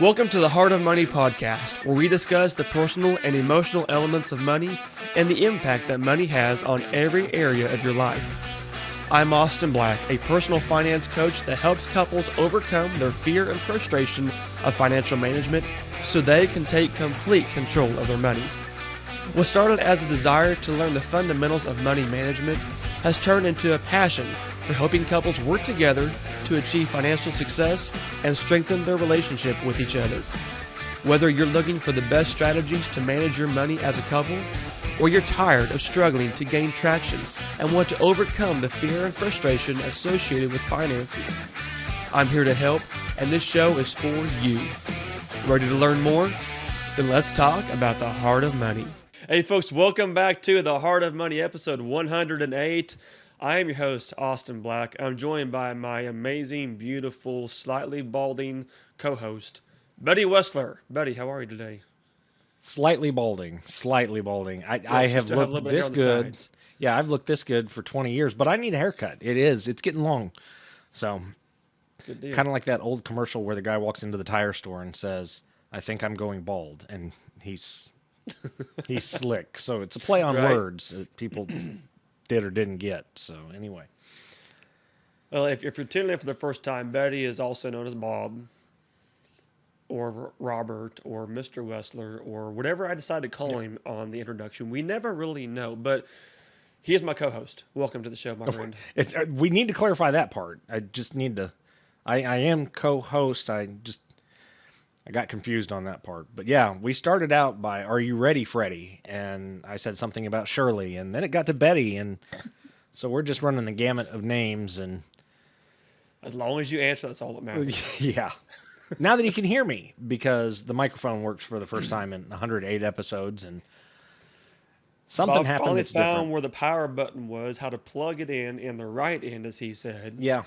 Welcome to the Heart of Money podcast, where we discuss the personal and emotional elements of money and the impact that money has on every area of your life. I'm Austin Black, a personal finance coach that helps couples overcome their fear and frustration of financial management so they can take complete control of their money. What started as a desire to learn the fundamentals of money management has turned into a passion for helping couples work together to achieve financial success and strengthen their relationship with each other. Whether you're looking for the best strategies to manage your money as a couple, or you're tired of struggling to gain traction and want to overcome the fear and frustration associated with finances, I'm here to help, and this show is for you. Ready to learn more? Then let's talk about the Heart of Money. Hey folks, welcome back to the Heart of Money episode 108. I am your host, Austin Black. I'm joined by my amazing, beautiful, slightly balding co-host, Betty Wessler. Betty, how are you today? Slightly balding. I have looked this good. Yeah, I've looked this good for 20 years, but I need a haircut. It's getting long. So, kind of like that old commercial where the guy walks into the tire store and says, "I think I'm going bald," and he's slick. So it's a play on words that people did or didn't get. So anyway. Well, if you're tuning in for the first time, Betty is also known as Bob, or Robert, or Mr. Wessler, or whatever I decide to call him on the introduction. We never really know, but he is my co-host. Welcome to the show, my friend. We need to clarify that part. I am co-host. I got confused on that part. But yeah, we started out by, "Are you ready, Freddie?" And I said something about Shirley, and then it got to Betty, and so we're just running the gamut of names. And as long as you answer, that's all that matters. Yeah. Now that you can hear me, because the microphone works for the first time in 108 episodes, and something happened that's different. Found where the power button was, how to plug it in the right end, as he said. Yeah.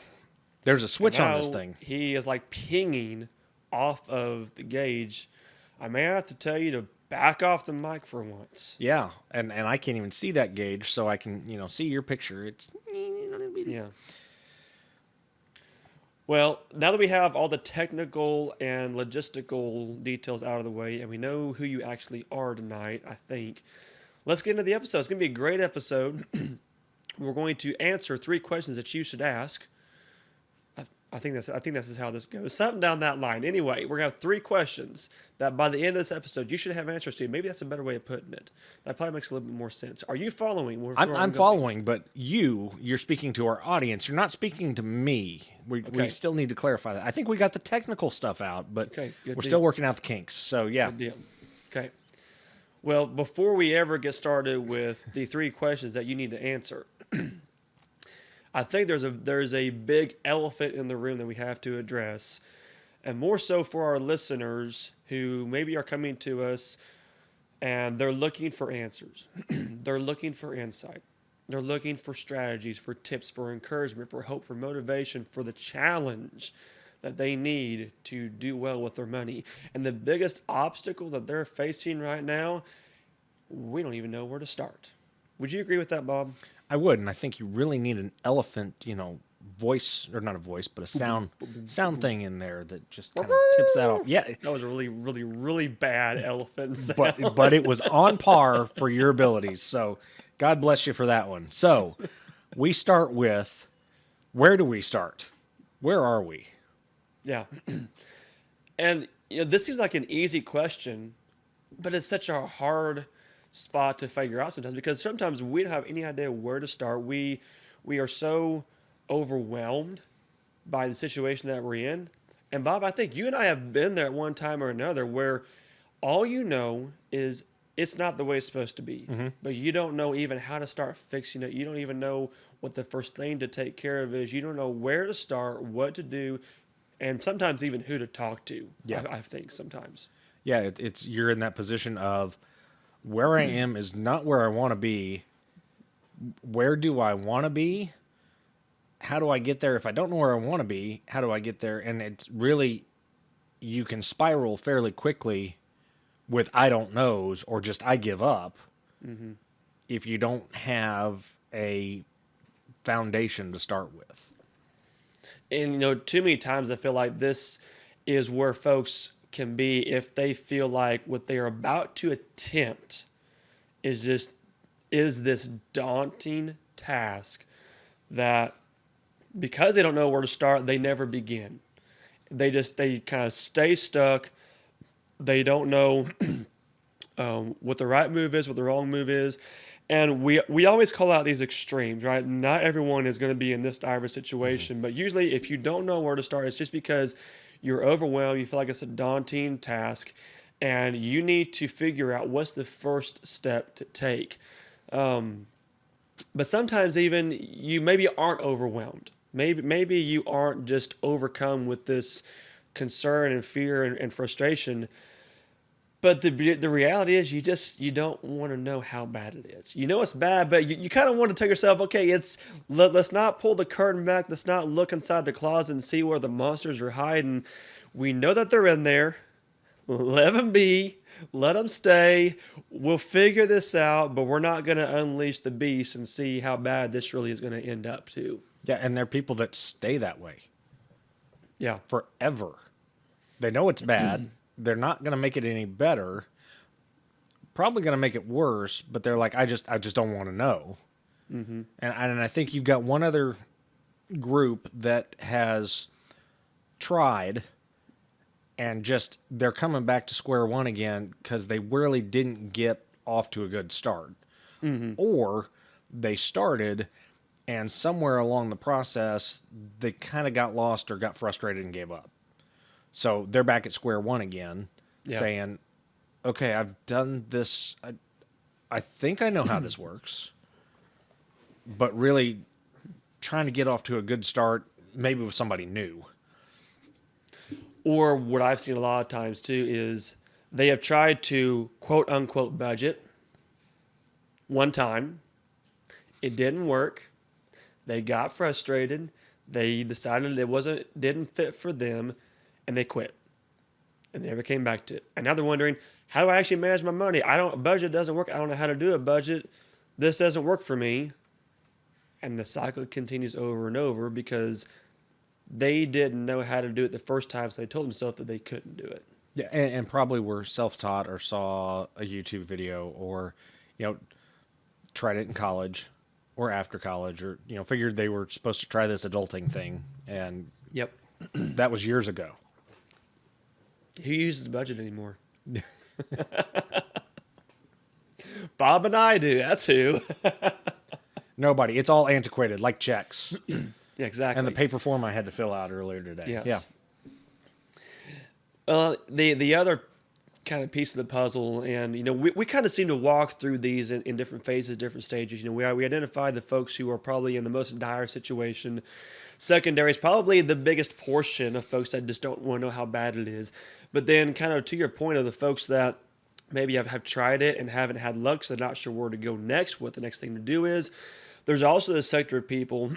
There's a switch on this thing. He is like pinging off of the gauge. I may have to tell you to back off the mic for once. Yeah, and I can't even see that gauge, so I can, see your picture. It's yeah. Well, now that we have all the technical and logistical details out of the way, and we know who you actually are tonight, I think, let's get into the episode. It's going to be a great episode. We're going to answer 3 questions that you should ask. I think this is how this goes. Something down that line. Anyway, we're going to have 3 questions that by the end of this episode, you should have answers to. Maybe that's a better way of putting it. That probably makes a little bit more sense. Are you following? I'm following, but you're speaking to our audience. You're not speaking to me. We still need to clarify that. I think we got the technical stuff out, but we're still working out the kinks. So, yeah. Good deal. Okay. Well, before we ever get started with the 3 questions that you need to answer, I think there's a big elephant in the room that we have to address, and more so for our listeners who maybe are coming to us and they're looking for answers. They're looking for insight. They're looking for strategies, for tips, for encouragement, for hope, for motivation, for the challenge that they need to do well with their money. And the biggest obstacle that they're facing right now, we don't even know where to start. Would you agree with that, Bob? I would, and I think you really need an elephant, voice, or not a voice, but a sound thing in there that just kind of tips that off. Yeah. That was a really, really, really bad elephant sound. But it was on par for your abilities, so God bless you for that one. So, we start with, where do we start? Where are we? Yeah. And this seems like an easy question, but it's such a hard spot to figure out sometimes, because sometimes we don't have any idea where to start. We are so overwhelmed by the situation that we're in. And Bob, I think you and I have been there at one time or another where all you know is it's not the way it's supposed to be, but you don't know even how to start fixing it. You don't even know what the first thing to take care of is. You don't know where to start, what to do, and sometimes even who to talk to. Yeah. I think sometimes. Yeah, you're in that position of, where I am is not where I want to be. Where do I want to be? How do I get there? If I don't know where I want to be, how do I get there? And it's really, you can spiral fairly quickly with I don't knows or just I give up if you don't have a foundation to start with. And, too many times I feel like this is where folks can be if they feel like what they are about to attempt is this daunting task that, because they don't know where to start, they never begin. They kind of stay stuck. They don't know what the right move is, what the wrong move is. And we always call out these extremes, right? Not everyone is going to be in this dire situation, but usually if you don't know where to start, it's just because you're overwhelmed, you feel like it's a daunting task, and you need to figure out what's the first step to take. But sometimes even you maybe aren't overwhelmed. Maybe you aren't just overcome with this concern and fear and frustration. But the reality is you don't want to know how bad it is. You know it's bad, but you kind of want to tell yourself, okay, let's not pull the curtain back. Let's not look inside the closet and see where the monsters are hiding. We know that they're in there. Let them be. Let them stay. We'll figure this out, but we're not going to unleash the beast and see how bad this really is going to end up too. Yeah, and there are people that stay that way. Yeah. Forever. They know it's bad. They're not going to make it any better. Probably going to make it worse, but they're like, I just don't want to know. Mm-hmm. And I think you've got one other group that has tried and just they're coming back to square one again because they really didn't get off to a good start. Mm-hmm. Or they started and somewhere along the process, they kind of got lost or got frustrated and gave up. So they're back at square one again, saying, okay, I've done this. I think I know how this works, but really trying to get off to a good start, maybe with somebody new. Or what I've seen a lot of times too is they have tried to quote unquote budget one time. It didn't work. They got frustrated. They decided didn't fit for them, and they quit. And they never came back to it. And now they're wondering, how do I actually manage my money? Budget doesn't work. I don't know how to do a budget. This doesn't work for me. And the cycle continues over and over because they didn't know how to do it the first time, so they told themselves that they couldn't do it. Yeah, and probably were self-taught or saw a YouTube video or, tried it in college or after college or, figured they were supposed to try this adulting thing. And that was years ago. Who uses budget anymore? Bob and I do. That's who. Nobody. It's all antiquated, like checks. Yeah, exactly. And the paper form I had to fill out earlier today. Yes. Yeah. The other kind of piece of the puzzle, and we kind of seem to walk through these in different phases, different stages. We identify the folks who are probably in the most dire situation. Secondary is probably the biggest portion of folks that just don't want to know how bad it is. But then kind of to your point of the folks that maybe have tried it and haven't had luck, so they're not sure where to go next, what the next thing to do is. There's also this sector of people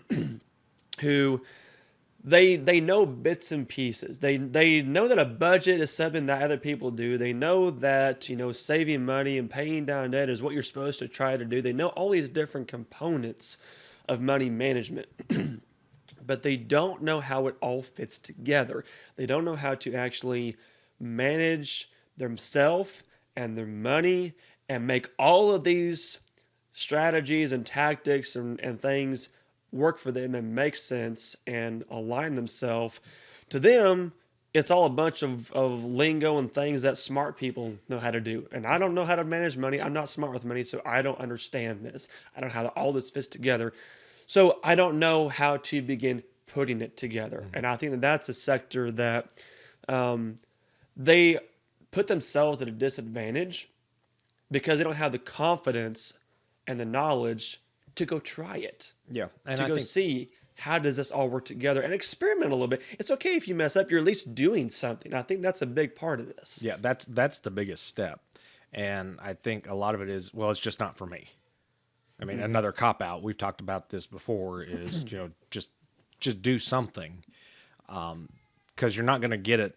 who they know bits and pieces. They know that a budget is something that other people do. They know that, saving money and paying down debt is what you're supposed to try to do. They know all these different components of money management. But they don't know how it all fits together. They don't know how to actually manage themselves and their money and make all of these strategies and tactics and things work for them and make sense and align themselves. To them, it's all a bunch of lingo and things that smart people know how to do. And I don't know how to manage money. I'm not smart with money, so I don't understand this. I don't know how all this fits together. So I don't know how to begin putting it together. Mm-hmm. And I think that's a sector that they put themselves at a disadvantage because they don't have the confidence and the knowledge to go try it. Yeah. And to go see how does this all work together and experiment a little bit. It's okay if you mess up. You're at least doing something. I think that's a big part of this. Yeah, that's the biggest step. And I think a lot of it is, well, it's just not for me. I mean, another cop-out, we've talked about this before, is, just do something. Because you're not going to get it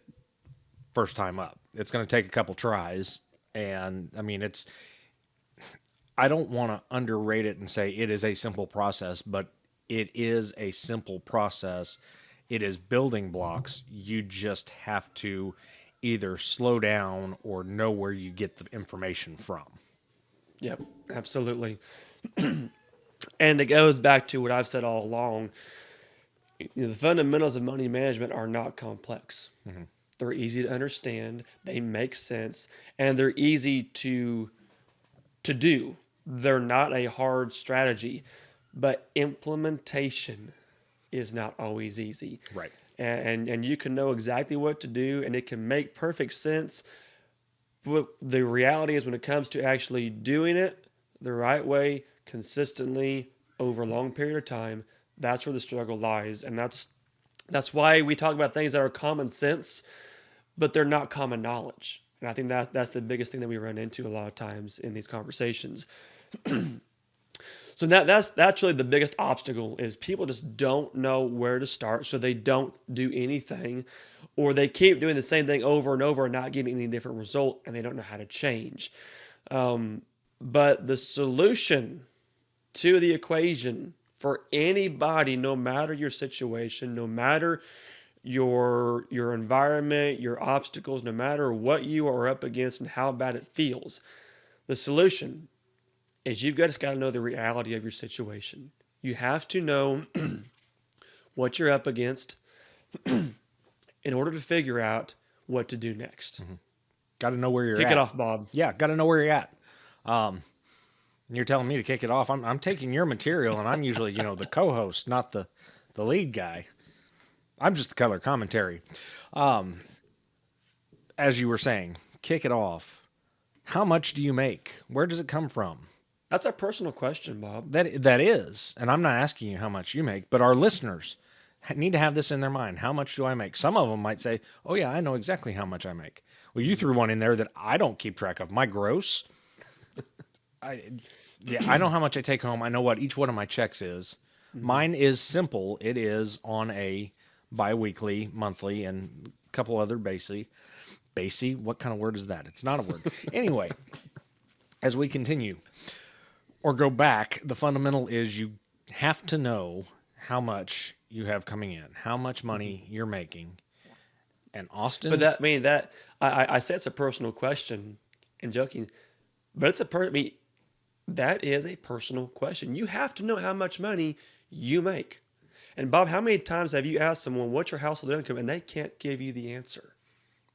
first time up. It's going to take a couple tries. And, I mean, I don't want to underrate it and say it is a simple process, but it is a simple process. It is building blocks. You just have to either slow down or know where you get the information from. Yep, absolutely. And it goes back to what I've said all along. The fundamentals of money management are not complex. They're easy to understand, they make sense, and they're easy to do. They're not a hard strategy, but implementation is not always easy. Right. And you can know exactly what to do, and it can make perfect sense. But the reality is, when it comes to actually doing it the right way, consistently over a long period of time, that's where the struggle lies. And that's why we talk about things that are common sense, but they're not common knowledge. And I think that's the biggest thing that we run into a lot of times in these conversations. So that's really the biggest obstacle, is people just don't know where to start, so they don't do anything, or they keep doing the same thing over and over and not getting any different result, and they don't know how to change. But the solution to the equation for anybody, no matter your situation, no matter your environment, your obstacles, no matter what you are up against and how bad it feels, the solution is you've just got to know the reality of your situation. You have to know what you're up against in order to figure out what to do next. Got to know where you're Kick at. it off, Bob. Yeah, got to know where you're at. You're telling me to kick it off. I'm taking your material, and I'm usually, the co-host, not the lead guy. I'm just the color commentary. As you were saying, kick it off. How much do you make? Where does it come from? That's a personal question, Bob. That is, and I'm not asking you how much you make, but our listeners need to have this in their mind. How much do I make? Some of them might say, "Oh yeah, I know exactly how much I make." Well, you threw one in there that I don't keep track of. My gross. I know how much I take home. I know what each one of my checks is. Mine is simple. It is on a bi-weekly, monthly, and a couple other basy. What kind of word is that? It's not a word. Anyway, as we continue or go back, the fundamental is you have to know how much you have coming in, how much money you're making. And Austin, But I say it's a personal question and joking, but that is a personal question. You have to know how much money you make. And Bob, how many times have you asked someone what's your household income and they can't give you the answer?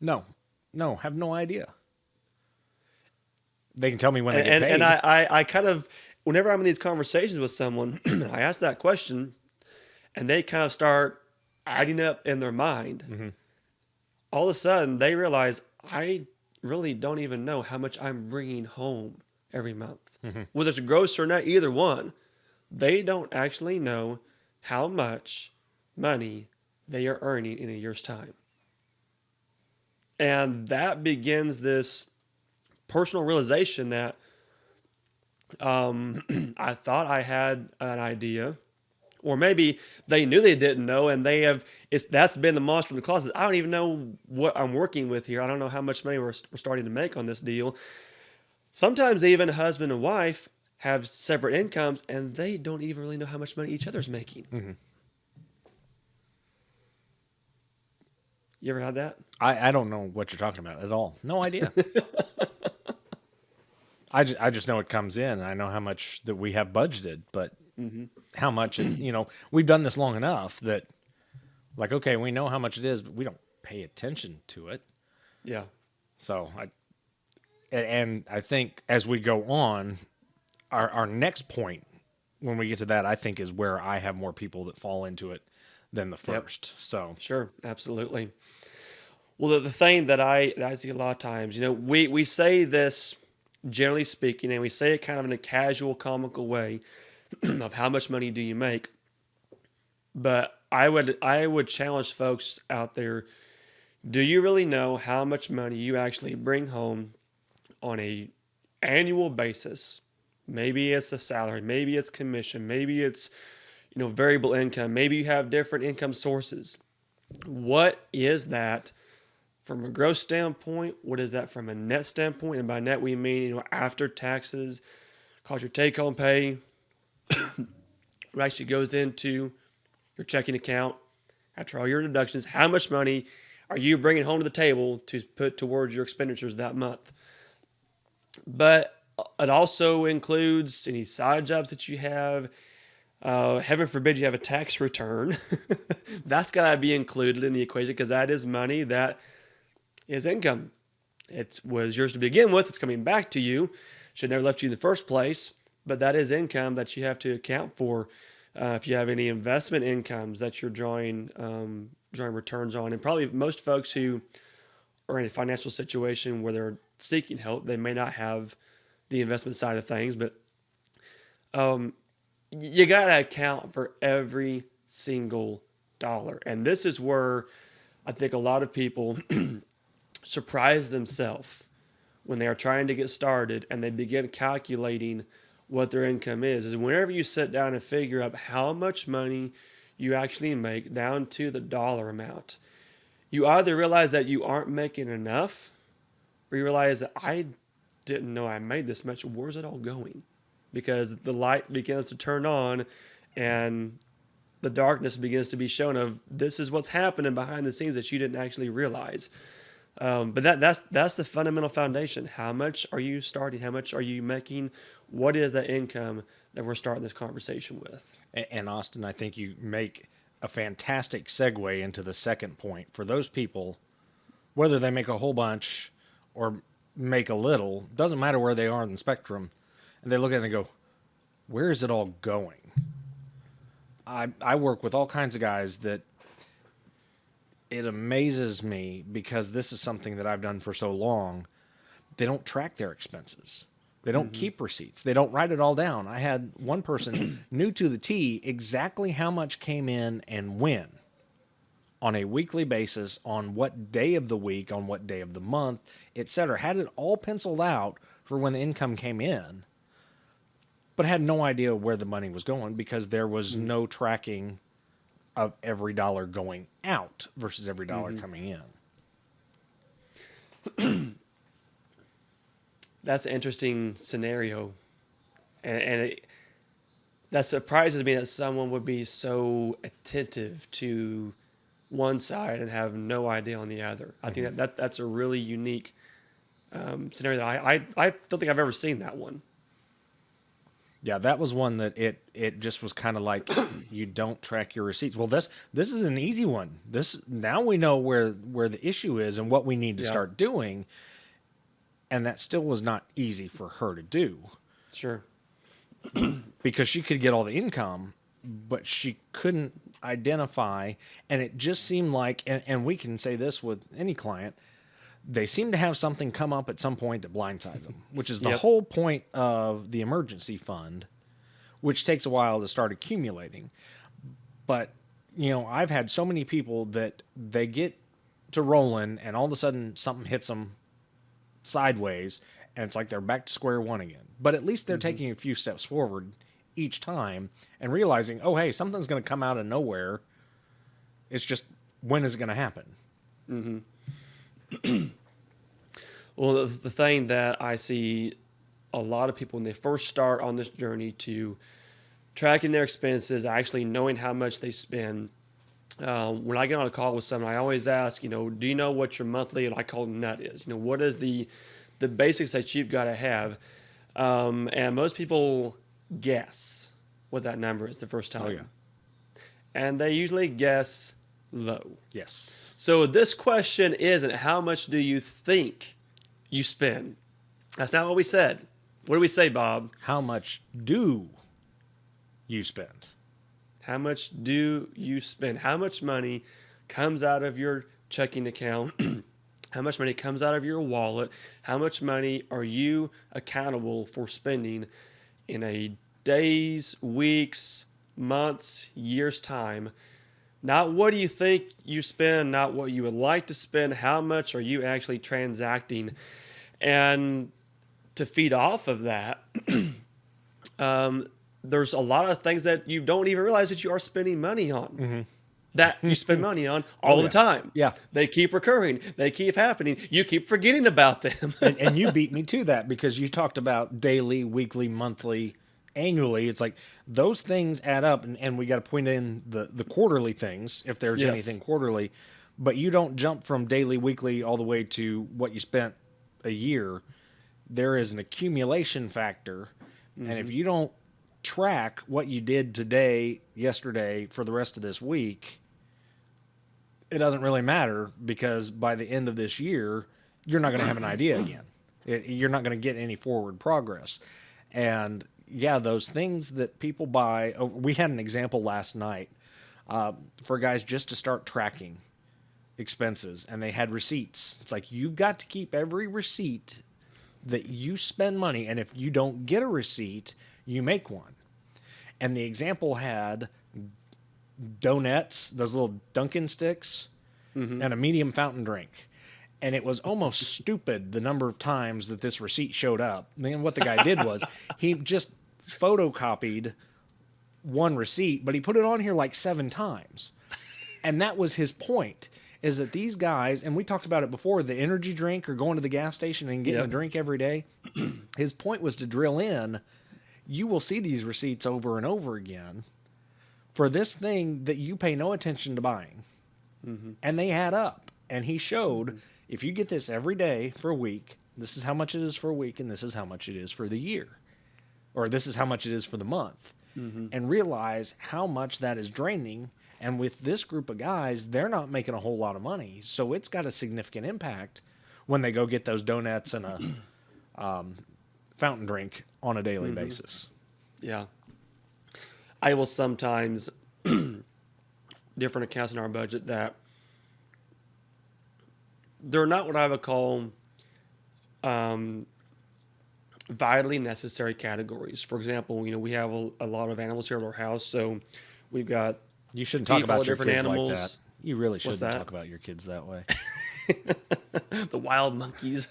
no, have no idea. They can tell me when they get paid. And I kind of, whenever I'm in these conversations with someone, I ask that question, and they kind of start adding up in their mind. All of a sudden, they realize, I really don't even know how much I'm bringing home every month. Whether it's gross or not, either one, they don't actually know how much money they are earning in a year's time. And that begins this personal realization that I thought I had an idea, or maybe they knew they didn't know, and that's been the monster in the closet. I don't even know what I'm working with here. I don't know how much money we're starting to make on this deal. Sometimes even husband and wife have separate incomes, and they don't even really know how much money each other's making. You ever had that? I don't know what you're talking about at all. No idea. I just know it comes in. I know how much that we have budgeted, but how much, we've done this long enough that, like, okay, we know how much it is, but we don't pay attention to it. Yeah. So I think as we go on, our next point, when we get to that, I think is where I have more people that fall into it than the first. Yep. So sure, absolutely. Well, the thing that I see a lot of times, we say this generally speaking, and we say it kind of in a casual, comical way of how much money do you make. But I would challenge folks out there, do you really know how much money you actually bring home on a annual basis? Maybe it's a salary, maybe it's commission, maybe it's variable income, maybe you have different income sources. What is that from a gross standpoint? What is that from a net standpoint? And by net we mean after taxes, called your take-home pay, what actually goes into your checking account after all your deductions. How much money are you bringing home to the table to put towards your expenditures that month? But it also includes any side jobs that you have. Heaven forbid you have a tax return. That's got to be included in the equation because that is money that is income. It was yours to begin with. It's coming back to you. Should never left you in the first place. But that is income that you have to account for. If you have any investment incomes that you're drawing returns on, and probably most folks who are in a financial situation where they're seeking help, they may not have the investment side of things, but you got to account for every single dollar. And this is where I think a lot of people surprise themselves when they are trying to get started and they begin calculating what their income is whenever you sit down and figure out how much money you actually make down to the dollar amount, you either realize that you aren't making enough or you realize that I didn't know I made this much. Where's it all going? Because the light begins to turn on and the darkness begins to be shown of this is what's happening behind the scenes that you didn't actually realize. But that's the fundamental foundation. How much are you starting? How much are you making? What is that income that we're starting this conversation with? And Austin, I think you make a fantastic segue into the second point. For those people, whether they make a whole bunch or make a little, doesn't matter where they are in the spectrum, and they look at it and go, where is it all going? I work with all kinds of guys that it amazes me because this is something that I've done for so long. They don't track their expenses. They don't keep receipts. They don't write it all down. I had one person knew to the T exactly how much came in and when on a weekly basis, on what day of the week, on what day of the month, etc. Had it all penciled out for when the income came in, but had no idea where the money was going because there was no tracking of every dollar going out versus every dollar coming in. That's an interesting scenario. And that surprises me that someone would be so attentive to one side and have no idea on the other. I think that's a really unique scenario. I don't think I've ever seen that one. Yeah, that was one that it just was kind of like you don't track your receipts. Well, this is an easy one. Now we know where the issue is and what we need to start doing, and that still was not easy for her to do. Sure. Because she could get all the income, but she couldn't identify, and it just seemed like, and we can say this with any client, they seem to have something come up at some point that blindsides them, which is the whole point of the emergency fund, which takes a while to start accumulating. But, I've had so many people that they get to rolling and all of a sudden something hits them sideways and it's like they're back to square one again. But at least they're taking a few steps forward each time and realizing, oh, hey, something's going to come out of nowhere. It's just, when is it going to happen? Mm-hmm. Well, the thing that I see a lot of people when they first start on this journey to tracking their expenses, actually knowing how much they spend. When I get on a call with someone, I always ask, do you know what your monthly, and I call it nut is? What is the basics that you've got to have? And most people guess what that number is the first time. Oh, yeah. And they usually guess low. Yes. So this question isn't how much do you think you spend? That's not what we said. What do we say, Bob? How much do you spend? How much do you spend? How much money comes out of your checking account? How much money comes out of your wallet? How much money are you accountable for spending in a days, weeks, months, years time? Not what do you think you spend, not what you would like to spend. How much are you actually transacting? And to feed off of that, there's a lot of things that you don't even realize that you are spending money on. That you spend money on all the time. Yeah. They keep recurring. They keep happening. You keep forgetting about them. and you beat me to that because you talked about daily, weekly, monthly, annually. It's like those things add up, and we got to point in the quarterly things if there's anything quarterly. But you don't jump from daily, weekly, all the way to what you spent a year. There is an accumulation factor. And if you don't track what you did today, yesterday, for the rest of this week, it doesn't really matter, because by the end of this year, you're not going to have an idea again. You're not going to get any forward progress. And yeah, those things that people buy, we had an example last night for guys just to start tracking expenses, and they had receipts. It's like, you've got to keep every receipt that you spend money, and if you don't get a receipt, you make one. And the example had donuts, those little Dunkin' sticks, and a medium fountain drink. And it was almost stupid the number of times that this receipt showed up. And then what the guy did was he just photocopied one receipt, but he put it on here like 7 times. And that was his point, is that these guys, and we talked about it before, the energy drink or going to the gas station and getting a drink every day. His point was to drill in, you will see these receipts over and over again for this thing that you pay no attention to buying. And they add up. And he showed, if you get this every day for a week, this is how much it is for a week, and this is how much it is for the year. Or this is how much it is for the month. And realize how much that is draining. And with this group of guys, they're not making a whole lot of money. So it's got a significant impact when they go get those donuts and a fountain drink on a daily basis. Yeah. I will sometimes, different accounts in our budget that they're not what I would call vitally necessary categories. For example, we have a lot of animals here at our house, so we've got You shouldn't talk about your different kids animals. like that. You really shouldn't that? talk about your kids that way. The wild monkeys.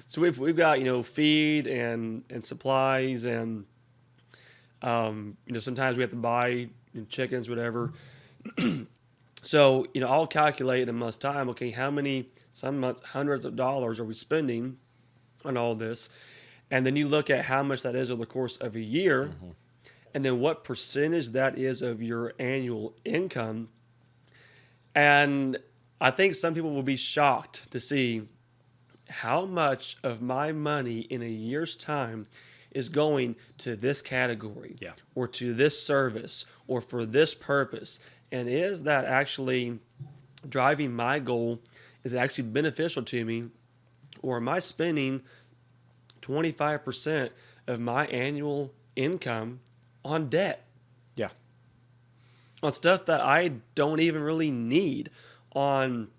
So we've got feed and supplies, and sometimes we have to buy chickens, whatever. So I'll calculate in a month's time. Okay, some months hundreds of dollars are we spending on all this, and then you look at how much that is over the course of a year, and then what percentage that is of your annual income. And I think some people will be shocked to see how much of my money in a year's time is going to this category, or to this service, or for this purpose. And is that actually driving my goal? Is it actually beneficial to me? Or am I spending 25% of my annual income on debt? Yeah. On stuff that I don't even really need, on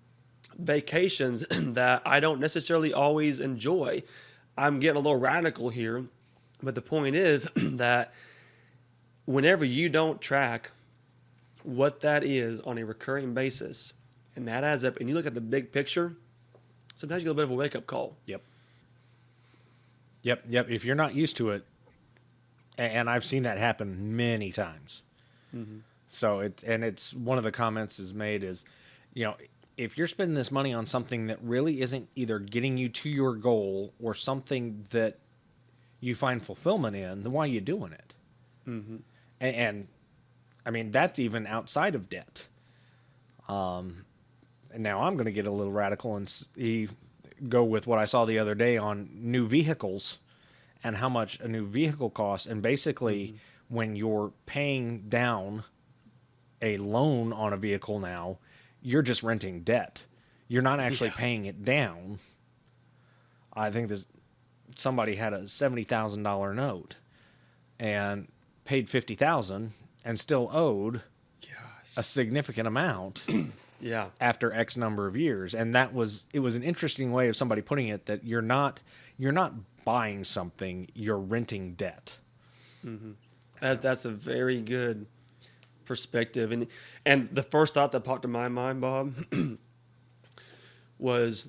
vacations that I don't necessarily always enjoy. I'm getting a little radical here, but the point is that whenever you don't track what that is on a recurring basis, and that adds up, and you look at the big picture, sometimes you get a bit of a wake-up call. Yep. If you're not used to it, and I've seen that happen many times. So it's one of the comments is made is, if you're spending this money on something that really isn't either getting you to your goal or something that you find fulfillment in, then why are you doing it? And I mean, that's even outside of debt. And now I'm going to get a little radical and go with what I saw the other day on new vehicles and how much a new vehicle costs. And basically, when you're paying down a loan on a vehicle now, you're just renting debt. You're not actually paying it down. I think somebody had a $70,000 note and paid $50,000 and still owed a significant amount after X number of years. And it was an interesting way of somebody putting it, that you're not buying something, you're renting debt. That's a very good perspective. And the first thought that popped in my mind, Bob, was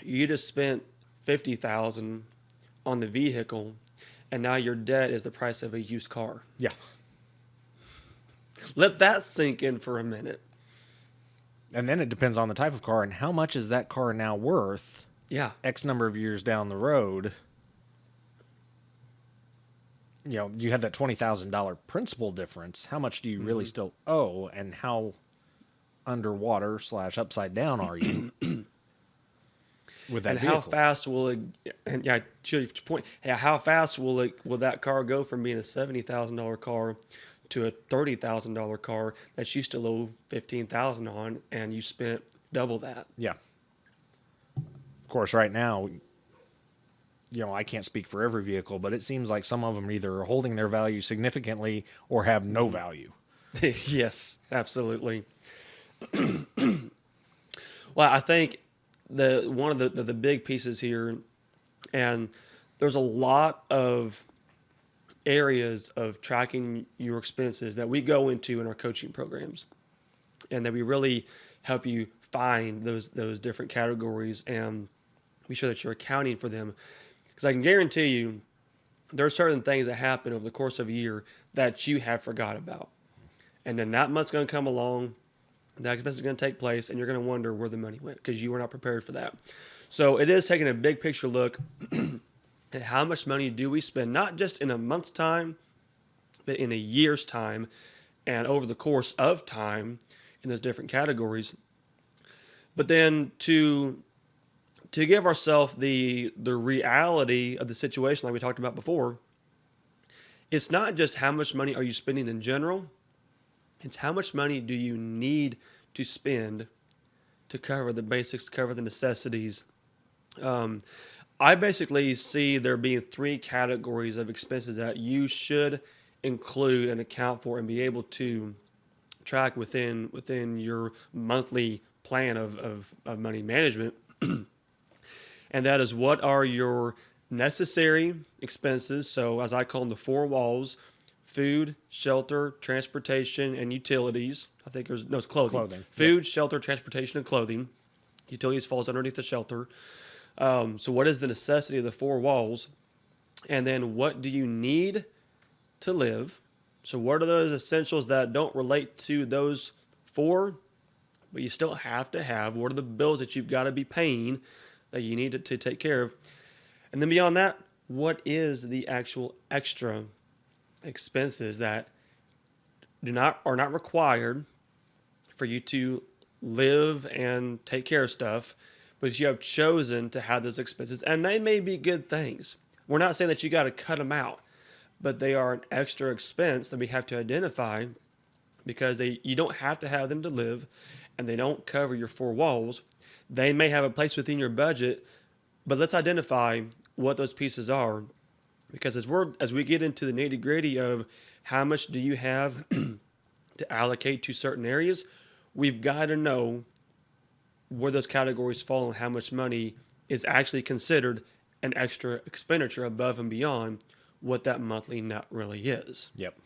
you just spent $50,000 on the vehicle, and now your debt is the price of a used car. Yeah. Let that sink in for a minute. And then it depends on the type of car and how much is that car now worth. X number of years down the road. You have that $20,000 principal difference. How much do you really still owe, and how underwater / upside down are you with that And vehicle? how fast will it? And yeah, to your point, how fast will that car go from being a $70,000 car to a $30,000 car that you still owe 15,000 on, and you spent double that? Yeah. Of course, right now, I can't speak for every vehicle, but it seems like some of them either are holding their value significantly or have no value. Yes, absolutely. Well, I think one of the big pieces here, and there's a lot of areas of tracking your expenses that we go into in our coaching programs, and that we really help you find those different categories and be sure that you're accounting for them. Because I can guarantee you, there are certain things that happen over the course of a year that you have forgot about, and then that month's going to come along. That expense is going to take place, and you're going to wonder where the money went because you were not prepared for that. So it is taking a big picture look at how much money do we spend, not just in a month's time, but in a year's time, and over the course of time in those different categories. But then to give ourselves the reality of the situation, like we talked about before, it's not just how much money are you spending in general. It's how much money do you need to spend to cover the basics, cover the necessities. I basically see there being 3 categories of expenses that you should include and account for and be able to track within your monthly plan of money management. And that is, what are your necessary expenses? So as I call them, the 4 walls: food, shelter, transportation, and utilities. I think it's clothing. Food, yep. Shelter, transportation, and clothing. Utilities falls underneath the shelter. So what is the necessity of the 4 walls? And then what do you need to live? So what are those essentials that don't relate to those 4, but you still have to have? What are the bills that you've got to be paying that you need to take care of? And then beyond that, what is the actual extra expenses that are not required for you to live and take care of stuff, but you have chosen to have those expenses, and they may be good things. We're not saying that you got to cut them out, but they are an extra expense that we have to identify, because you don't have to have them to live, and they don't cover your 4 walls. They may have a place within your budget, but let's identify what those pieces are, because as we get into the nitty-gritty of how much do you have to allocate to certain areas, we've got to know where those categories fall and how much money is actually considered an extra expenditure above and beyond what that monthly net really is. Yep.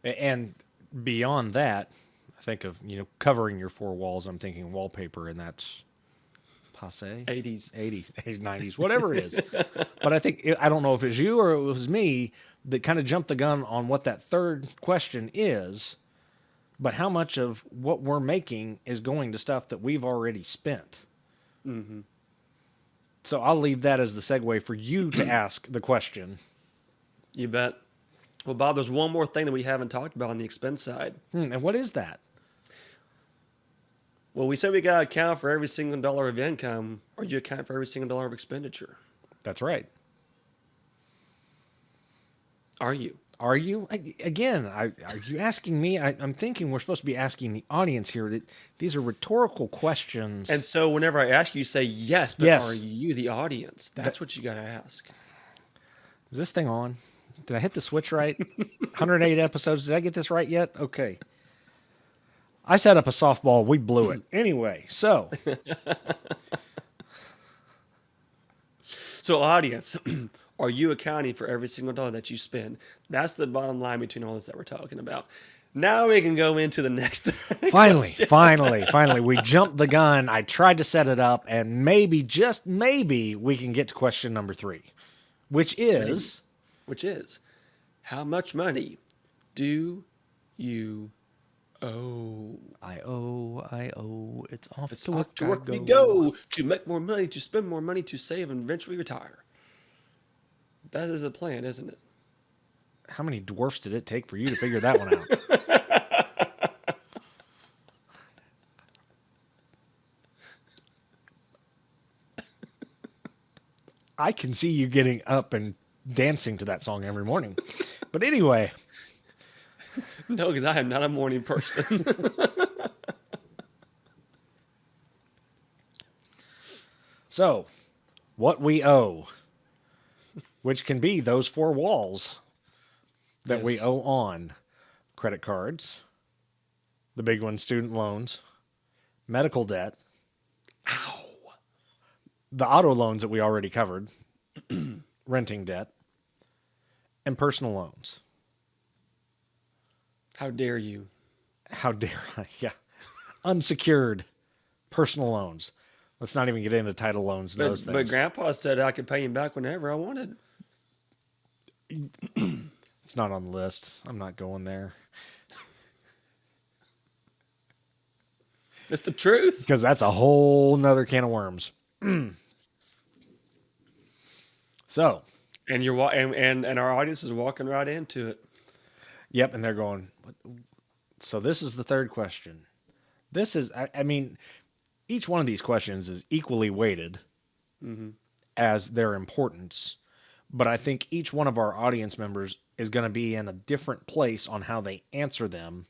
And beyond that, I think of, covering your 4 walls, I'm thinking wallpaper, and that's passe. 80s, 90s, whatever it is. But I don't know if it's you or it was me that kind of jumped the gun on what that third question is, but how much of what we're making is going to stuff that we've already spent. Mm-hmm. So I'll leave that as the segue for you to ask the question. You bet. Well, Bob, there's one more thing that we haven't talked about on the expense side. And what is that? Well, we said we got to account for every single dollar of income, or you account for every single dollar of expenditure. That's right. Are you? Are you? Again, are you asking me? I'm thinking we're supposed to be asking the audience here. That these are rhetorical questions. And so whenever I ask you, say yes, but yes. Are you the audience? That's what you got to ask. Is this thing on? Did I hit the switch right? 108 episodes. Did I get this right yet? Okay. I set up a softball. We blew it. Anyway, so. So audience, are you accounting for every single dollar that you spend? That's the bottom line between all this that we're talking about. Now we can go into the next. Finally, we jumped the gun. I tried to set it up, and maybe, just maybe, we can get to question number 3, which is, how much money do you owe? I owe. It's off to work we go to make more money, to spend more money, to save, and eventually retire. That is the plan, isn't it? How many dwarfs did it take for you to figure that one out? I can see you getting up and dancing to that song every morning. But anyway, No, because I am not a morning person. so what we owe, which can be those four walls that we Yes. owe on credit cards, the big one, student loans, medical debt, Ow. the auto loans that we already covered, renting debt, and personal loans. How dare you? How dare I? Yeah. Unsecured personal loans. Let's not even get into title loans and those But things. Grandpa said I could pay him back whenever I wanted. It's not on the list. I'm not going there. It's the truth. Because that's a whole nother can of worms. So, And and our audience is walking right into it. yep, and they're going, what? So this is the third question. This is, I mean, each one of these questions is equally weighted as their importance. But I think each one of our audience members is going to be in a different place on how they answer them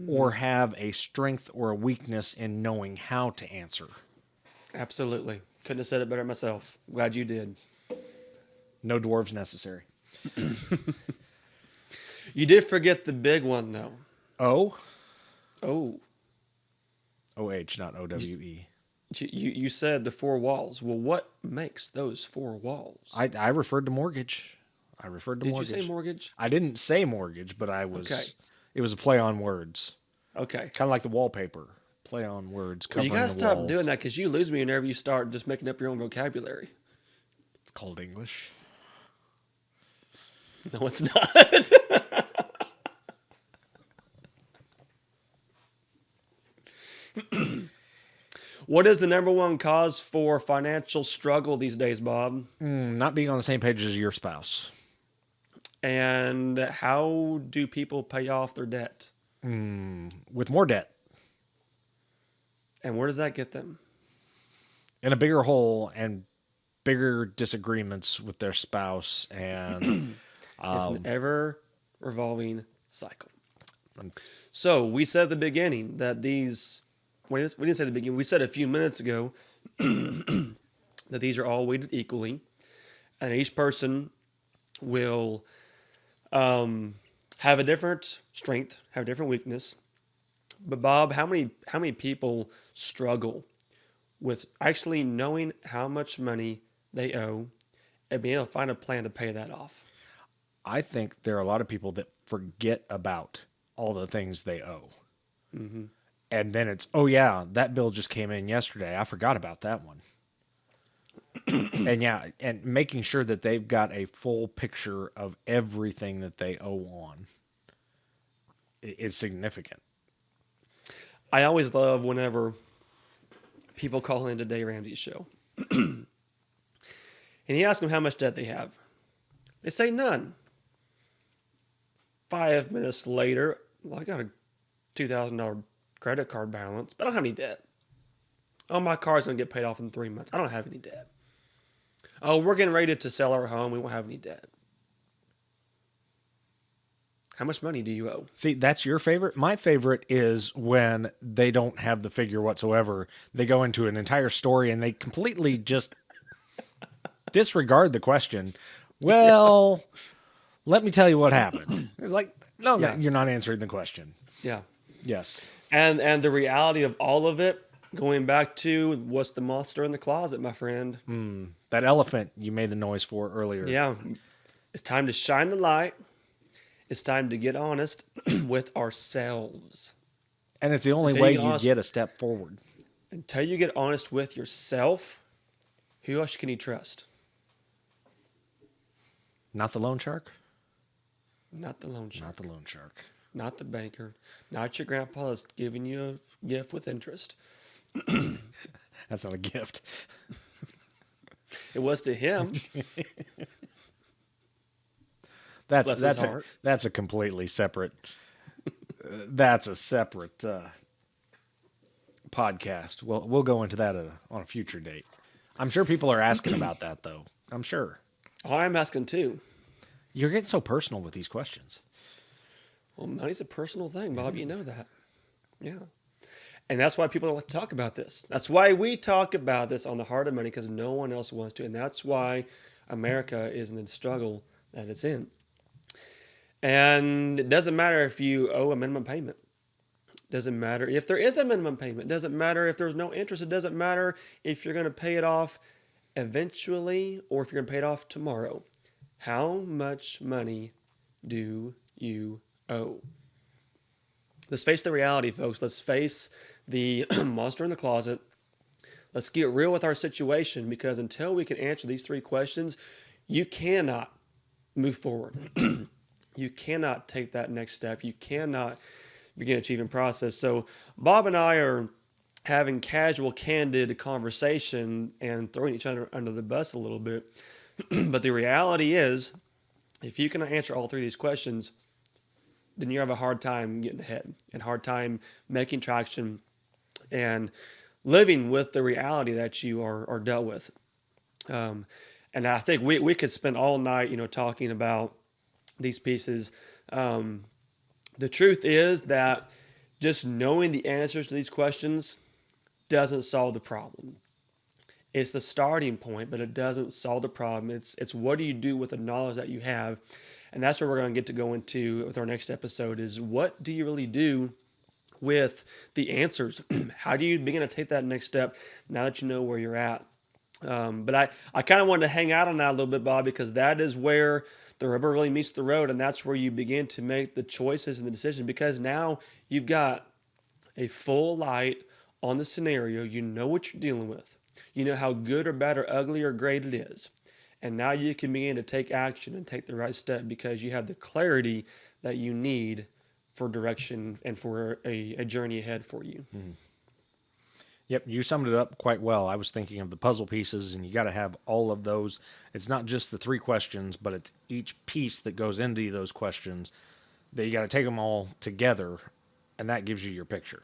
or have a strength or a weakness in knowing how to answer. Absolutely. Couldn't have said it better myself. Glad you did. No dwarves necessary. You did forget the big one, though. O? Oh, O-H, not O-W-E. you said the four walls. Well, what makes those four walls? I referred to mortgage. I referred to Did mortgage. you say mortgage? I didn't say mortgage, but I was. Okay. It was a play on words, Okay. kind of like the wallpaper. Play on words. Well, you Covering gotta the stop walls. doing that because you lose me whenever you start just making up your own vocabulary. It's called English. No, it's not. What is the number one cause for financial struggle these days, Bob? Not being on the same page as your spouse. And how do people pay off their debt? With more debt. And where does that get them? In a bigger hole and bigger disagreements with their spouse. And It's an ever revolving cycle. Um, So we said at the beginning that we didn't say at the beginning, we said a few minutes ago that these are all weighted equally, and each person will have a different strength, have a different weakness. But Bob, how many people struggle with actually knowing how much money they owe and being able to find a plan to pay that off? I think there are a lot of people that forget about all the things they owe. And then it's, oh yeah, that bill just came in yesterday. I forgot about that one. And yeah, and making sure that they've got a full picture of everything that they owe on is significant. I always love whenever people call into Dave Ramsey's show. And he asks them how much debt they have. They say none. 5 minutes later, well, I got a $2,000 credit card balance, but I don't have any debt. Oh, my car's going to get paid off in 3 months. I don't have any debt. Oh, we're getting ready to sell our home. We won't have any debt. How much money do you owe? See, that's your favorite. My favorite is when they don't have the figure whatsoever. They go into an entire story and they completely just disregard the question. Well, let me tell you what happened. It's like, no, Yeah. you're not answering the question. Yeah. Yes. And the reality of all of it, going back to what's the monster in the closet, my friend. That elephant you made the noise for earlier. Yeah. It's time to shine the light. It's time to get honest with ourselves. And it's the only Until way you get you honest- get a step forward. Until you get honest with yourself, who else can you trust? Not the loan shark? Not the loan shark. Not the loan shark. Not the banker. Not your grandpa that's giving you a gift with interest. That's not a gift. It was to him. That's Bless his that's heart. that's a completely separate. That's a separate podcast. We'll go into that on a future date. I'm sure people are asking about that, though. I'm sure. Oh, I'm asking too. You're getting so personal with these questions. Well, money's a personal thing, Bob. You know that. Yeah. And that's why people don't like to talk about this. That's why we talk about this on the Heart of Money, because no one else wants to. And that's why America is in the struggle that it's in. And it doesn't matter if you owe a minimum payment. It doesn't matter if there is a minimum payment. It doesn't matter if there's no interest. It doesn't matter if you're going to pay it off eventually or if you're going to pay it off tomorrow. How much money do you owe? Let's face the reality, folks. Let's face the monster in the closet. Let's get real with our situation, because until we can answer these three questions, you cannot move forward. You cannot take that next step. You cannot begin achieving process. So Bob and I are having casual, candid conversation and throwing each other under the bus a little bit. But the reality is, if you cannot answer all three of these questions, then you have a hard time getting ahead and hard time making traction and living with the reality that you are dealt with. And I think we could spend all night, talking about these pieces. The truth is that just knowing the answers to these questions doesn't solve the problem. It's the starting point, but it doesn't solve the problem. It's what do you do with the knowledge that you have? And that's where we're going to get to go into with our next episode, is what do you really do with the answers? How do you begin to take that next step now that you know where you're at? But I kind of wanted to hang out on that a little bit, Bob, because that is where the rubber really meets the road, and that's where you begin to make the choices and the decision, because now you've got a full light on the scenario. You know what you're dealing with. You know how good or bad or ugly or great it is. And now you can begin to take action and take the right step, because you have the clarity that you need for direction and for a journey ahead for you. Mm-hmm. Yep, you summed it up quite well. I was thinking of the puzzle pieces, and you got to have all of those. It's not just the three questions, but it's each piece that goes into those questions that you got to take them all together, and that gives you your picture.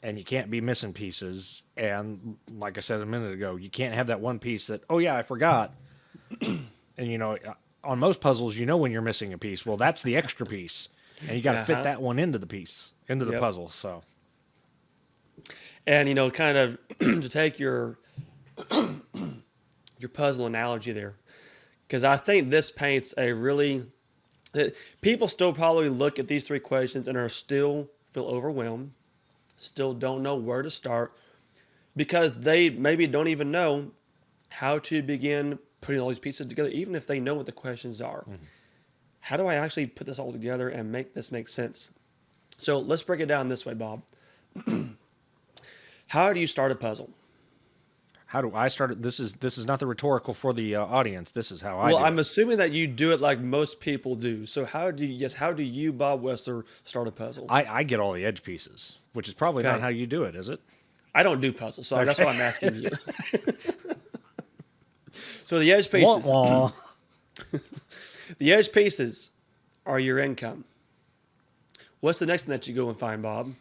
And you can't be missing pieces. And like I said a minute ago, you can't have that one piece that, oh yeah, I forgot. And on most puzzles, when you're missing a piece. Well, that's the extra piece. And you got to fit that one into the piece, into the puzzle. So, and kind of to take your puzzle analogy there, because I think this paints a really, people still probably look at these three questions and feel overwhelmed, still don't know where to start, because they maybe don't even know how to begin putting all these pieces together, even if they know what the questions are. Mm-hmm. How do I actually put this all together and make this make sense? So let's break it down this way, Bob. How do you start a puzzle? How do I start it? This is not the rhetorical for the audience. This is how I do it. Well, I'm assuming that you do it like most people do. So how do you, Bob Wessler, start a puzzle? I get all the edge pieces, which is probably not how you do it, is it? I don't do puzzles, so that's why I'm asking you. So the edge pieces. Wah, wah. The edge pieces are your income. What's the next thing that you go and find, Bob?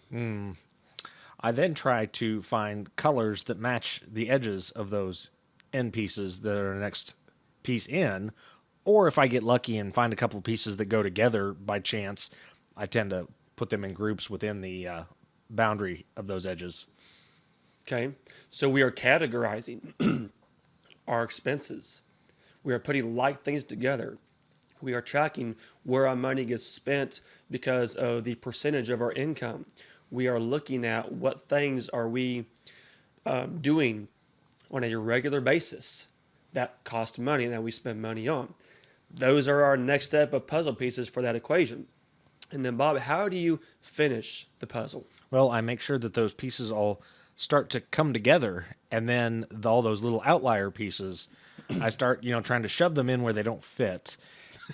I then try to find colors that match the edges of those end pieces that are the next piece in. Or if I get lucky and find a couple of pieces that go together by chance, I tend to put them in groups within the boundary of those edges. Okay. So we are categorizing our expenses. We are putting like things together. We are tracking where our money gets spent because of the percentage of our income. We are looking at what things are we doing on a regular basis that cost money and that we spend money on. Those are our next step of puzzle pieces for that equation. And then, Bob, how do you finish the puzzle? Well, I make sure that those pieces all start to come together, and then all those little outlier pieces, I start, trying to shove them in where they don't fit,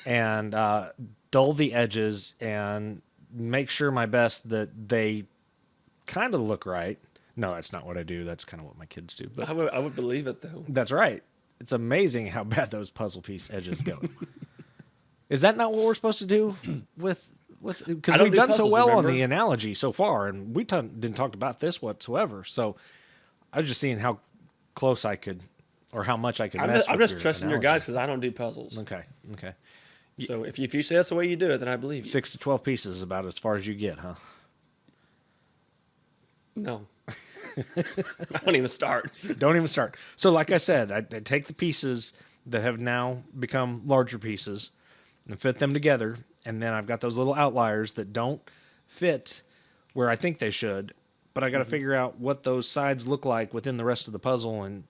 and dull the edges and make sure my best that they kind of look right. No, that's not what I do. That's kind of what my kids do. But I would believe it, though. That's right. It's amazing how bad those puzzle piece edges go. Is that not what we're supposed to do with because we've done so well on the analogy so far, and we didn't talk about this whatsoever. So I was just seeing how close I could, or how much I could I'm mess just, I'm with just your trusting your analogy. guys because I don't do puzzles. Okay. So if you say that's the way you do it, then I believe you. 6 to 12 pieces is about as far as you get, huh? No. I don't even start. Don't even start. So like I said, I take the pieces that have now become larger pieces and fit them together. And then I've got those little outliers that don't fit where I think they should. But I got to figure out what those sides look like within the rest of the puzzle and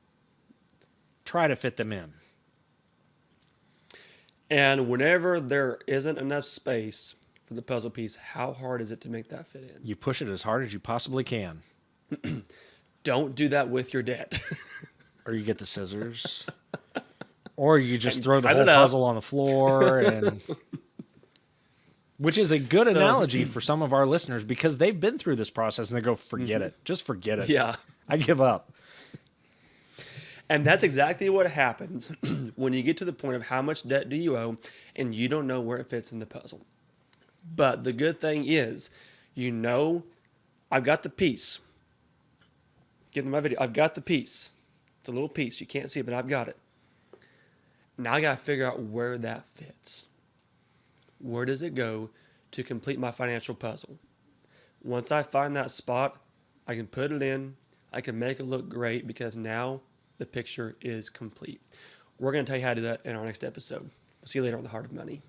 try to fit them in. And whenever there isn't enough space for the puzzle piece, how hard is it to make that fit in? You push it as hard as you possibly can. Don't do that with your debt. Or you get the scissors. Or you just throw the cut whole it up. puzzle on the floor. And which is a good analogy for some of our listeners because they've been through this process and they go, forget it. Just forget it. Yeah. I give up. And that's exactly what happens when you get to the point of how much debt do you owe and you don't know where it fits in the puzzle. But the good thing is, I've got the piece. Get in my video. I've got the piece. It's a little piece. You can't see it, but I've got it. Now I got to figure out where that fits. Where does it go to complete my financial puzzle? Once I find that spot, I can put it in. I can make it look great because now the picture is complete. We're going to tell you how to do that in our next episode. We'll see you later on The Heart of Money.